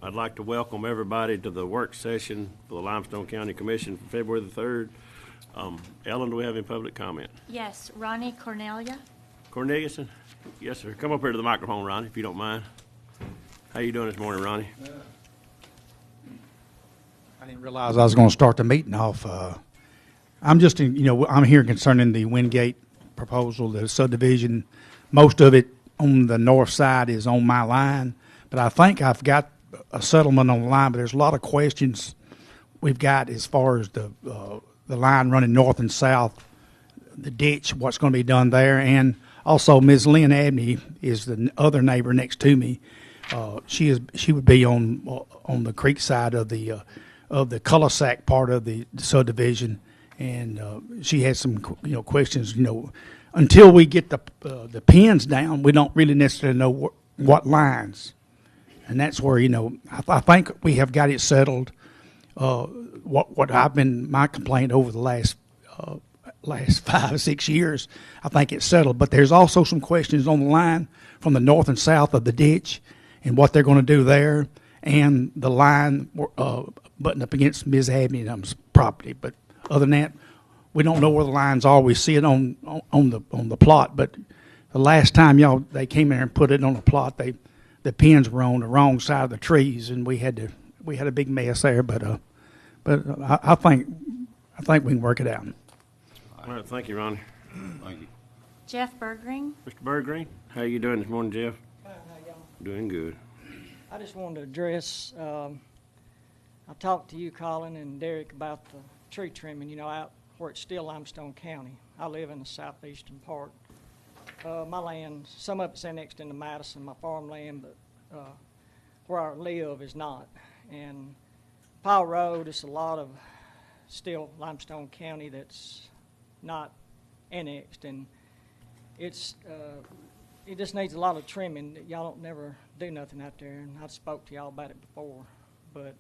I'd like to welcome everybody to the work session for the Limestone County Commission for February the 3rd. Ellen, do we have any public comment? Yes, Ronnie Cornelia. Corneliuson? Yes, sir. Come up here to the microphone, Ronnie, if you don't mind. How you doing this morning, Ronnie? I didn't realize I was going to start the meeting off. I'm just, I'm here concerning the Wingate proposal, the subdivision. Most of it on the north side is on my line, but I think I've got a settlement on the line. But there's a lot of questions we've got as far as the line running north and south, the ditch, what's going to be done there, and also Ms. Lynn Abney is the other neighbor next to me. She would be on the creek side of the cul-de-sac part of the subdivision, and she has some questions. Until we get the pins down, we don't really necessarily know what lines, and that's where I think we have got it settled. What I've been my complaint over the last 5 or 6 years, I think it's settled. But there's also some questions on the line from the north and south of the ditch and what they're going to do there, and the line butting up against Ms. Abney's property. But other than that, we don't know where the lines are. We see it on the plot, but the last time they came in and put it on the plot, the pins were on the wrong side of the trees, and we had a big mess there. But I think we can work it out. All right, thank you, Ronnie. Thank you. Jeff Bergring. Mr. Bergreen, how you doing this morning, Jeff? Fine, how y'all? Doing good. I just wanted to address, I talked to you, Colin, and Derek about the tree trimming, out where it's still Limestone County. I live in the southeastern part. My land, some of it's annexed into Madison, my farmland, but where I live is not. And Powell Road, it's a lot of still Limestone County that's not annexed, and it just needs a lot of trimming. Y'all don't never do nothing out there, and I've spoke to y'all about it before, but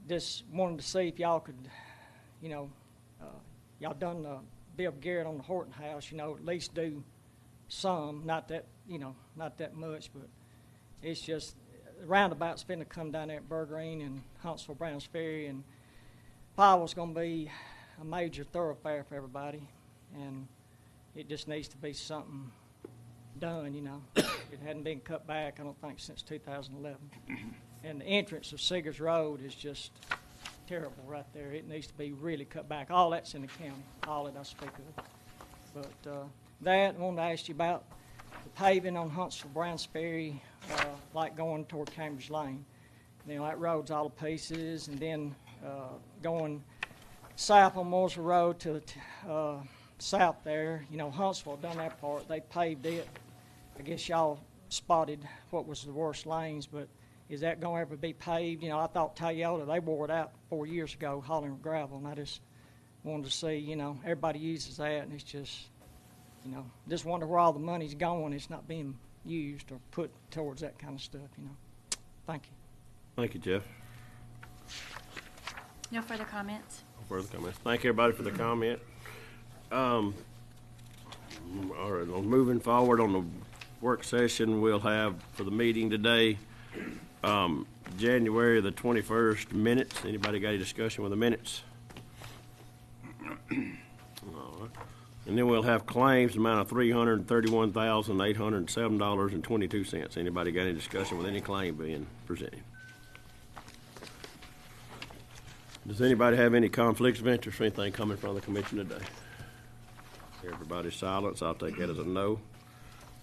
just wanted to see if y'all could, y'all done Bill Garrett on the Horton House, at least do some, not that much, but it's just the roundabout's finna come down there at Bergreen and Huntsville Browns Ferry, and Powell's gonna be a major thoroughfare for everybody, and it just needs to be something done, It hadn't been cut back, I don't think, since 2011. And the entrance of Seegers Road is just terrible right there. It needs to be really cut back. All that's in the county, all that I speak of. But I wanted to ask you about the paving on Huntsville Browns Ferry, like going toward Cambridge Lane. That road's all to pieces, and then going south on Mooresville Road to the south there, Huntsville done that part. They paved it. I guess y'all spotted what was the worst lanes, but is that going to ever be paved? I thought Toyota, they wore it out 4 years ago, hauling gravel, and I just wanted to see, everybody uses that, and it's just, just wonder where all the money's going. It's not being used or put towards that kind of stuff, Thank you. Thank you, Jeff. No further comments. No further comments. Thank everybody for the comment. All right, moving forward on the work session we'll have for the meeting today, January the 21st minutes. Anybody got any discussion with the minutes? All right. And then we'll have claims amount of $331,807.22. Anybody got any discussion with any claim being presented? Does anybody have any conflicts of interest or anything coming from the commission today? Everybody's silent, so I'll take that as a no.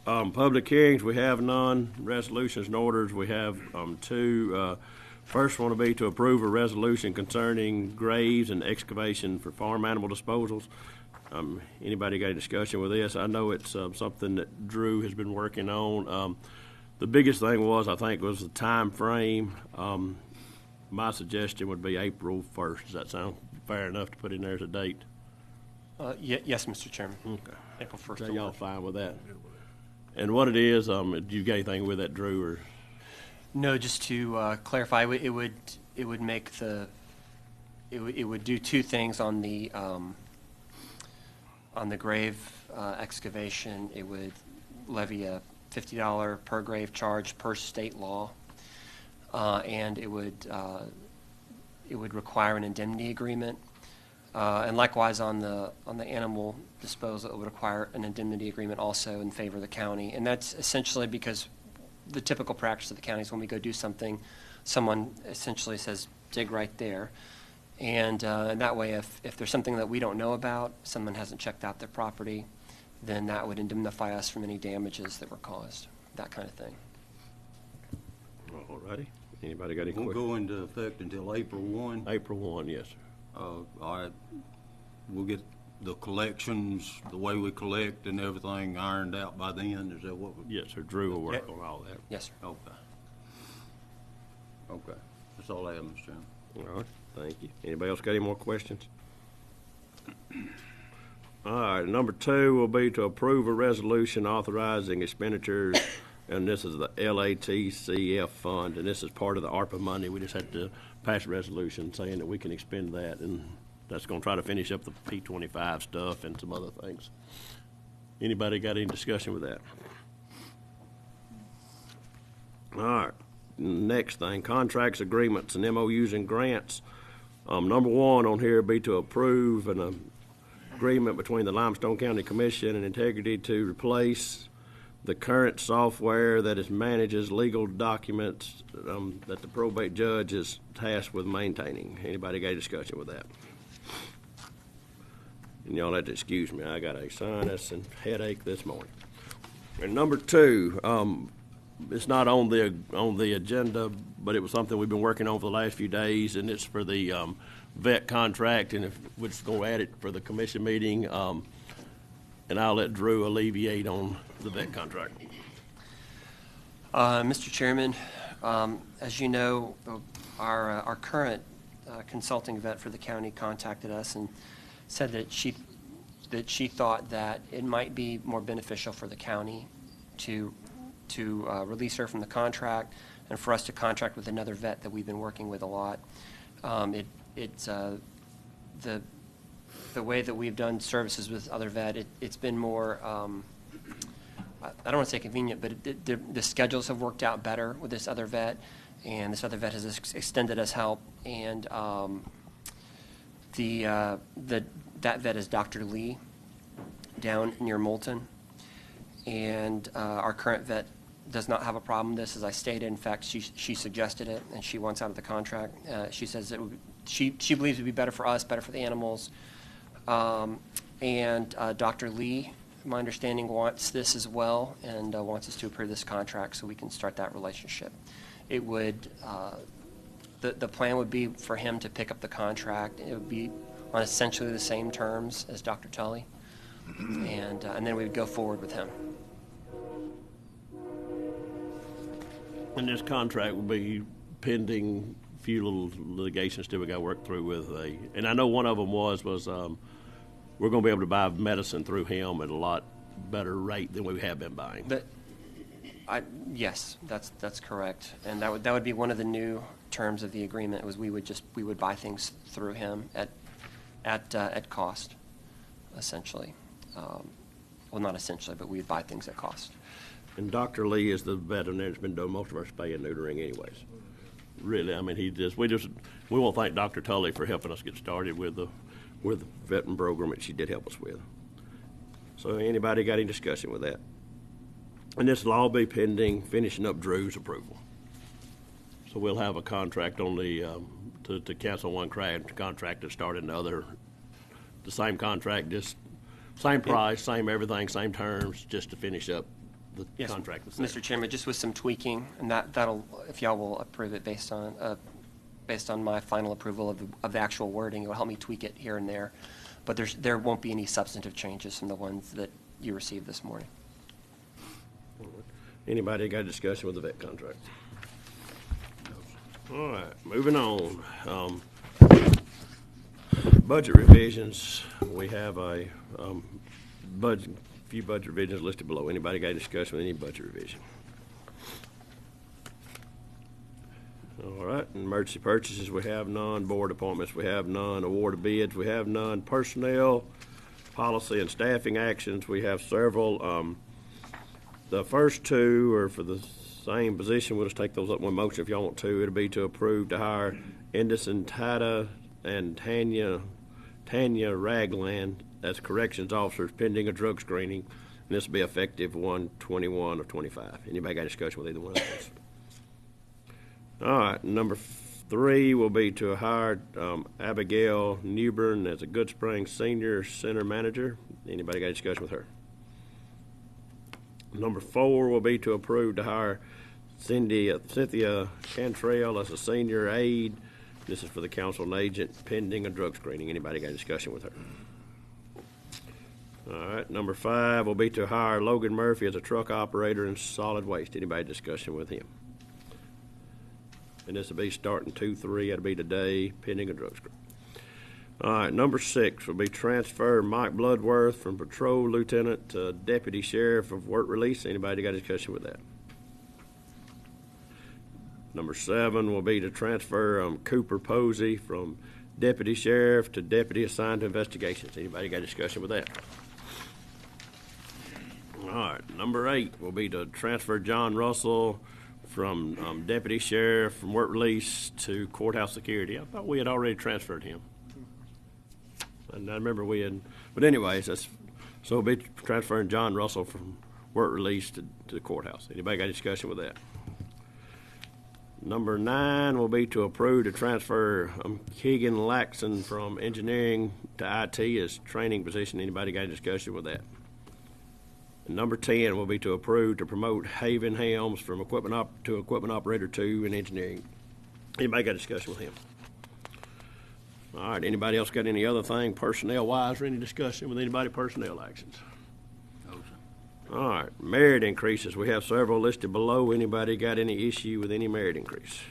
Public hearings, we have none. Resolutions and orders, we have two. First one will be to approve a resolution concerning graves and excavation for farm animal disposals. Anybody got a discussion with this? I know it's something that Drew has been working on. The biggest thing was the time frame. My suggestion would be April 1st. Does that sound fair enough to put in there as a date? Yes, Mr. Chairman. Okay. April 1st. So y'all fine with that? And what it is, do you got anything with that, Drew? Or? No, just to clarify, it would make it would do two things on the grave excavation. It would levy a $50 per grave charge per state law. and it would require an indemnity agreement. And likewise on the animal disposal, it would require an indemnity agreement also in favor of the county. And that's essentially because the typical practice of the county is when we go do something, someone essentially says, dig right there. And that way, if there's something that we don't know about, someone hasn't checked out their property, then that would indemnify us from any damages that were caused, that kind of thing. All righty. Anybody got any Won't questions? go into effect until April 1. April 1, yes, sir. All right, we'll get the collections, the way we collect and everything ironed out by then, is that what we? Yes, sir. Drew will work Yeah. on all that. Yes, sir. Okay. Okay, that's all I have, Mr. Chairman. All right, thank you. Anybody else got any more questions? All right, number 2 will be to approve a resolution authorizing expenditures, and this is the LATCF fund, and this is part of the ARPA money. We just had to pass a resolution saying that we can expend that, and that's going to try to finish up the P25 stuff and some other things. Anybody got any discussion with that? All right, next thing, contracts, agreements, and MOUs and grants. Number 1 on here would be to approve an agreement between the Limestone County Commission and Integrity to replace the current software that is manages legal documents that the probate judge is tasked with maintaining. Anybody got a discussion with that? And y'all have to excuse me, I got a sinus and headache this morning. And number 2, it's not on the agenda, but it was something we've been working on for the last few days, and it's for the vet contract, and if we're just going to add it for the commission meeting, and I'll let Drew alleviate on the vet contract. Mr. Chairman, as you know, our current consulting vet for the county contacted us and said that she thought that it might be more beneficial for the county to release her from the contract and for us to contract with another vet that we've been working with a lot. The way that we've done services with other vet, it's been more, I don't want to say convenient, but the schedules have worked out better with this other vet, and this other vet has extended us help, and that vet is Dr. Lee down near Moulton, and our current vet does not have a problem with this, as I stated. In fact, she suggested it, and she wants out of the contract. She says she believes it would be better for us, better for the animals. And Dr. Lee, my understanding, wants this as well, and wants us to approve this contract so we can start that relationship. It would, the plan would be for him to pick up the contract. It would be on essentially the same terms as Dr. Tully, and then we would go forward with him. And this contract will be pending a few little litigations still we got to work through with and I know one of them was we're going to be able to buy medicine through him at a lot better rate than we have been buying. Yes, that's correct, and that would be one of the new terms of the agreement. Was we would buy things through him at cost, essentially. Well, not essentially, but we would buy things at cost. And Dr. Lee is the veterinarian that's been doing most of our spay and neutering anyways. Really, I mean, we want to thank Dr. Tully for helping us get started with the veteran program that she did help us with. So anybody got any discussion with that? And this will all be pending finishing up Drew's approval. So we'll have a contract on to cancel one contract and start another. The same contract, just same price, same everything, same terms, just to finish up the Yes, contract. That's there. Mr. Chairman, just with some tweaking, and that'll, if y'all will approve it based on my final approval of the actual wording, it will help me tweak it here and there. But there won't be any substantive changes from the ones that you received this morning. Anybody got a discussion with the vet contract? All right, moving on. Budget revisions. We have a few budget revisions listed below. Anybody got a discussion with any budget revision? All right, emergency purchases, we have none. Board appointments, we have none. Award of bids, we have none. Personnel, policy, and staffing actions, we have several. The first two are for the Same position, we'll just take those up one motion if y'all want to. It'll be to approve to hire Anderson Tata and Tanya Ragland as corrections officers pending a drug screening. And this will be effective 1/21 of 25. Anybody got discussion with either one of those? All right, number 3 will be to hire Abigail Newbern as a Good Springs Senior Center Manager. Anybody got discussion with her? Number 4 will be to approve to hire Cynthia Cantrell as a Senior Aide. This is for the council and agent pending a drug screening. Anybody got discussion with her? All right, number 5 will be to hire Logan Murphy as a truck operator in solid waste. Anybody discussion with him? And this will be starting 2/3. That'll be today, pending a drug screen. All right, number 6 will be transfer Mike Bloodworth from patrol lieutenant to deputy sheriff of work release. Anybody got a discussion with that? Number 7 will be to transfer Cooper Posey from deputy sheriff to deputy assigned to investigations. Anybody got a discussion with that? All right, number 8 will be to transfer John Russell from deputy sheriff from work release to courthouse security. I thought we had already transferred him. And I remember we had, but anyways, so we'll be transferring John Russell from work release to the courthouse. Anybody got a discussion with that? Number 9 will be to approve to transfer Keegan Laxon from engineering to IT as training position. Anybody got a discussion with that? And number 10 will be to approve to promote Haven Helms from equipment operator 2 in engineering. Anybody got a discussion with him? All right, anybody else got any other thing personnel-wise or any discussion with anybody personnel actions? No, sir. All right, merit increases. We have several listed below. Anybody got any issue with any merit increase?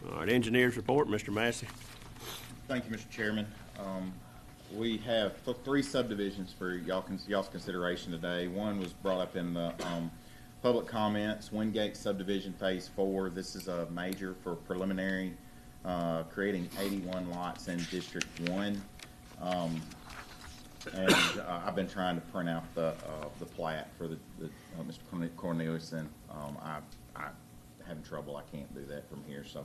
All right, engineers report, Mr. Massey. Thank you, Mr. Chairman. We have 3 subdivisions for y'all's consideration today. One was brought up in the public comments, Wingate subdivision phase 4. This is a major for preliminary, creating 81 lots in District 1. And I've been trying to print out the plat for the Mr. Cornelius. I'm having trouble. I can't do that from here, so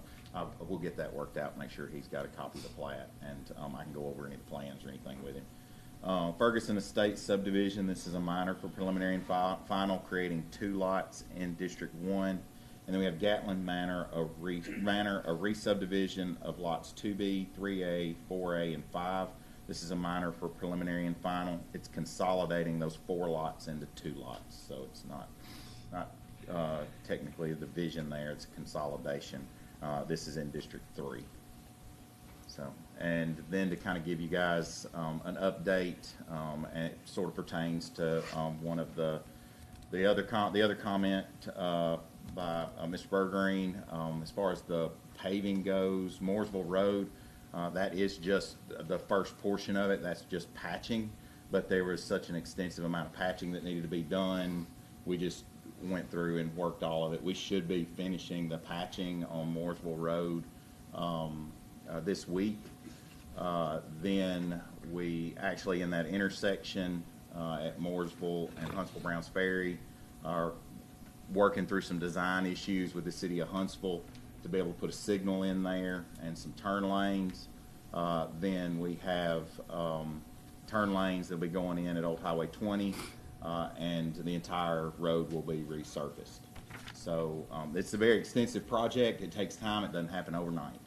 we'll get that worked out. Make sure he's got a copy of the plat, and I can go over any of the plans or anything with him. Ferguson Estates subdivision. This is a minor for preliminary and final, creating 2 lots in District 1. And then we have Gatlin Manor, a re-subdivision of lots 2B, 3A, 4A, and 5. This is a minor for preliminary and final. It's consolidating those 4 lots into 2 lots, so it's not technically a division there. It's a consolidation. This is in District 3. So, and then to kind of give you guys an update, and it sort of pertains to one of the other comment by Mr. Bergreen, as far as the paving goes, Mooresville Road, that is just the first portion of it. That's just patching, but there was such an extensive amount of patching that needed to be done. We just went through and worked all of it. We should be finishing the patching on Mooresville Road this week. Then we actually, in that intersection at Mooresville and Huntsville Browns Ferry, are working through some design issues with the city of Huntsville to be able to put a signal in there and some turn lanes. Then we have turn lanes that will be going in at Old Highway 20, and the entire road will be resurfaced. So it's a very extensive project. It takes time. It doesn't happen overnight.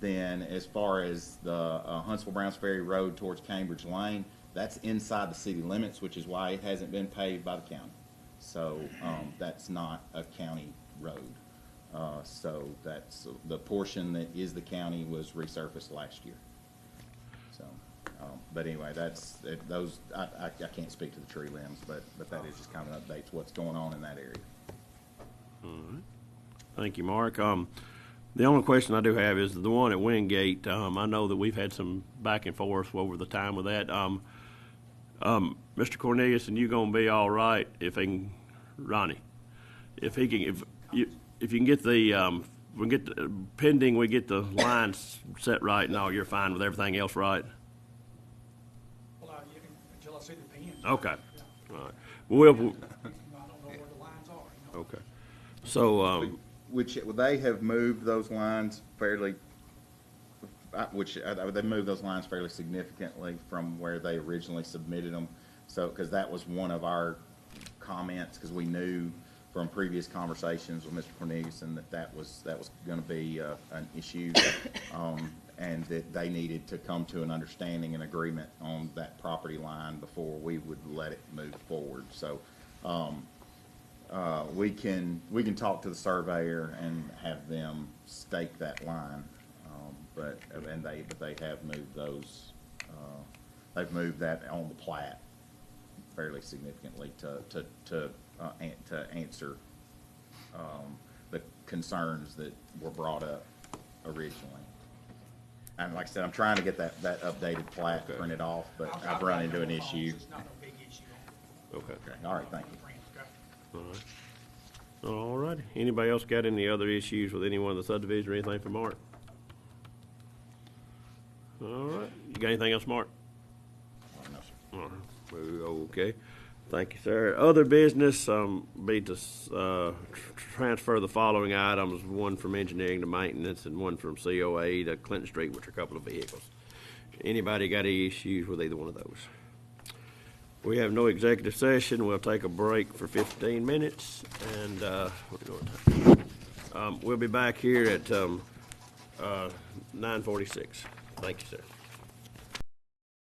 Then as far as the Huntsville Browns Ferry Road towards Cambridge Lane, that's inside the city limits, which is why it hasn't been paved by the county. So that's not a county road. So that's the portion that is the county was resurfaced last year. So, but anyway, that's those. I can't speak to the tree limbs, but that is just kind of an update to what's going on in that area. All right. Thank you, Mark. The only question I do have is the one at Wingate. I know that we've had some back and forth over the time with that. Mr. Cornelius, and you gonna be all right if he can, Ronnie, if you can get the pending we get the lines set right and all, you're fine with everything else, right? Well, until I see the pen. Okay. All right. Well, I don't know what Okay. So, Which, they have moved those lines fairly, they moved those lines fairly significantly from where they originally submitted them. So, because that was one of our comments, because we knew from previous conversations with Mr. Corneliuson that was going to be an issue, and that they needed to come to an understanding and agreement on that property line before we would let it move forward. So, we can talk to the surveyor and have them stake that line, but they have moved those. They've moved that on the plat fairly significantly to answer the concerns that were brought up originally. And like I said, I'm trying to get that updated plat printed off, but I've run into an issue. It's not a big issue. okay. All right, thank you. All right. All right. Anybody else got any other issues with any one of the subdivision or anything for Mark? All right. You got anything else, Mark? No, sir. All right. Okay. Thank you, sir. Other business, be to transfer the following items, one from engineering to maintenance and one from COA to Clinton Street, which are a couple of vehicles. Anybody got any issues with either one of those? We have no executive session. We'll take a break for 15 minutes, and we'll be back here at 9:46. Thank you, sir.